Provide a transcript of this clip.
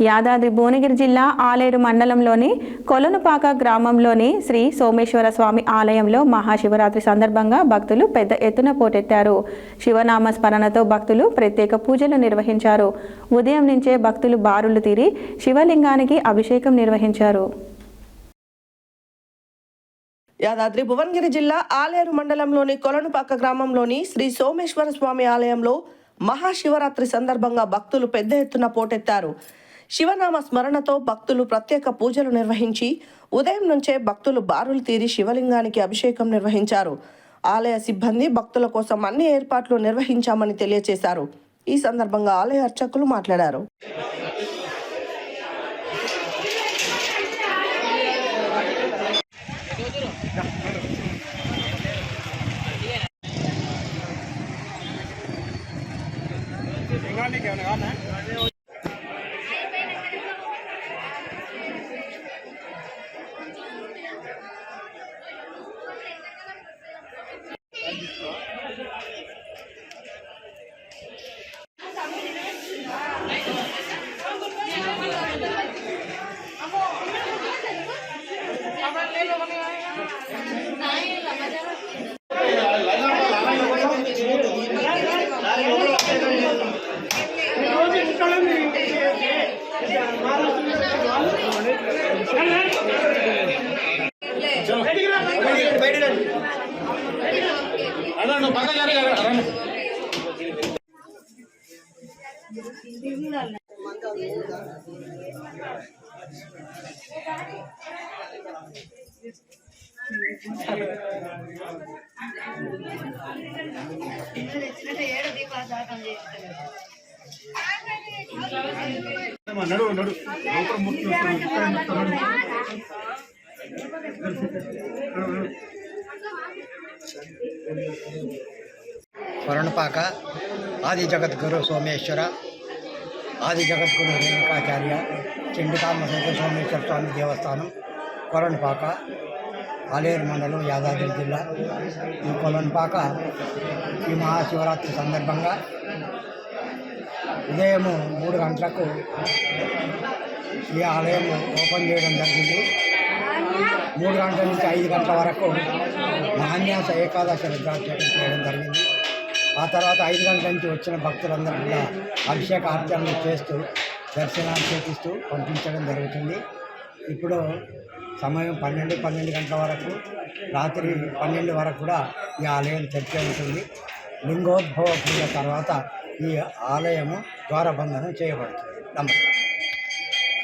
యాదాద్రి భువనగిరి జిల్లా ఆలేరు మండలంలోని కొలనుపాక గ్రామంలోని శ్రీ సోమేశ్వర స్వామి ఆలయంలో మహాశివరాత్రి సందర్భంగా భక్తులు పెద్ద ఎత్తున పోటెత్తారు. శివనామ స్మరణతో భక్తులు ప్రత్యేక పూజలు నిర్వహించారు. ఉదయం నుంచే భక్తులు బారులు తీరి శివలింగానికి అభిషేకం నిర్వహించారు. యాదాద్రి భువనగిరి జిల్లా ఆలేరు మండలంలోని కొలనుపాక గ్రామంలోని శ్రీ సోమేశ్వర స్వామి ఆలయంలో మహాశివరాత్రి సందర్భంగా భక్తులు పెద్ద ఎత్తున పోటెత్తారు. శివనామ స్మరణతో భక్తులు ప్రత్యేక పూజలు నిర్వహించి ఉదయం నుంచే భక్తులు బారులు తీరి శివలింగానికి అభిషేకం నిర్వహించారు. ఆలయ సిబ్బంది భక్తుల కోసం అన్ని ఏర్పాట్లు నిర్వహించామని తెలియజేశారు. ఈ సందర్భంగా ఆలయ అర్చకులు మాట్లాడారు. కొలనుపాక ఆది జగద్గురు సోమేశ్వర ఆది జగద్గురు రేణుకాచార్య చండికాంబ సోమేశ్వర స్వామి దేవస్థానం కొలనుపాక ఆలేరు మండలం యాదాద్రి జిల్లా. ఈ కొలనుపాక ఈ మహాశివరాత్రి సందర్భంగా ఉదయం 3 గంటలకు ఈ ఆలయం ఓపెన్ చేయడం జరిగింది. 3 గంటల నుంచి 5 గంటల వరకు మహాన్యాస ఏకాదశి రుద్రాభిషేకం చేయడం జరిగింది. ఆ తర్వాత 5 గంటల నుంచి వచ్చిన భక్తులందరూ కూడా అభిషేక అర్చనలు చేస్తూ దర్శనాలు చేపిస్తూ పంపించడం జరుగుతుంది. ఇప్పుడు సమయం 12 గంటల వరకు, రాత్రి 12 వరకు కూడా ఈ ఆలయం తెరిచి ఉంటుంది. లింగోద్భవ పూజ తర్వాత ఈ ఆలయము ద్వారబంధనం చేయబడుతుంది. నమస్కారం.